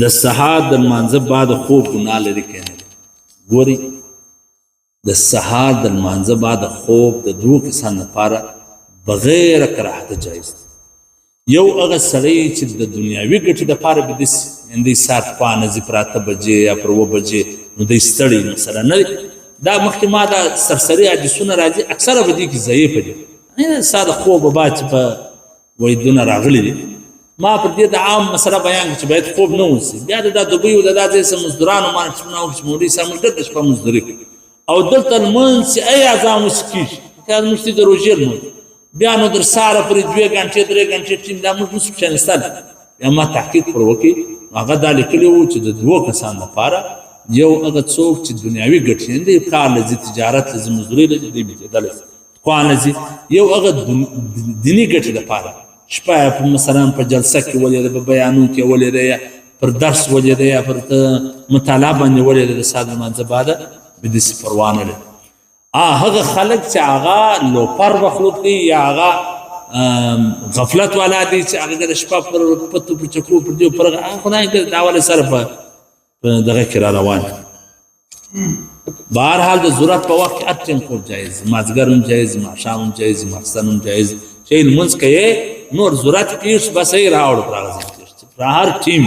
د سهار د لمانځه بعد خوب ګناه لري که نه ګورئ د سهار د لمانځه بعد خوب د دوو کسانو لپاره بغیر کراهته جایز دی یو هغه سړی چې د دنیاوي ګټې دپاره بیده سي یعنې دی ساعت خوانه ځي پر 8 بجې یا پر 7 بجې نو دی ستړی مثلا نه دی دا مخکې ما دا سرسري حدیثونه راځي اکثره به دې کې ضعیفه دي ستا د خوبه بعد چې په ویدونه راغلي دي ما پر دې د عام مسله بیان کړه چې باید خوب نه وسي بیا د دا دوبۍ او د دا ځای څه مزدورانو ما چې نه چې مولوي صاحب موږ دلته شپه مزدوري کوي او دلته لمونځ چې ای اذان وسي کېږي که موږ چې د روژې لمونځ بیا نو در سهاره پورې 2 غنټې 3 غنټې ټیم دا موږ نسو کښېنستلی بیا ما تحقیق پر وکړي هغه دا لیکلي وو چې د 2 کسانو لپاره یو هغه څوک چې دنیاوي ګټې دی کار له ځي تجارت له ځي مزدوري له ځي دی بېدلی خوان له ځي یو هغه دیني ګټې لپاره شپه په مثلا په جلسه کې ولېده په بیانو کې ولېده یا پر درس ولېده یا پر مطالعه باندې ولېده د سهار لمانځه بعده بداسې پروا نه لري هغه خلک چې هغه لوپر مخلوق دي یا هغه غفلت والا دي چې هغه د شپه پر پتو په چکو پر دې پر خدای دې دا ول سره په دغه کې را روان بهرحال د ضرورت په وخت کې اټم خوب جایز مازګر هم جایز ماښام هم جایز ماخستن هم جایز چې لمونځ کوي نور ضرورت کېږي بس یې راوړو پر هغه ځای کې هر ټیم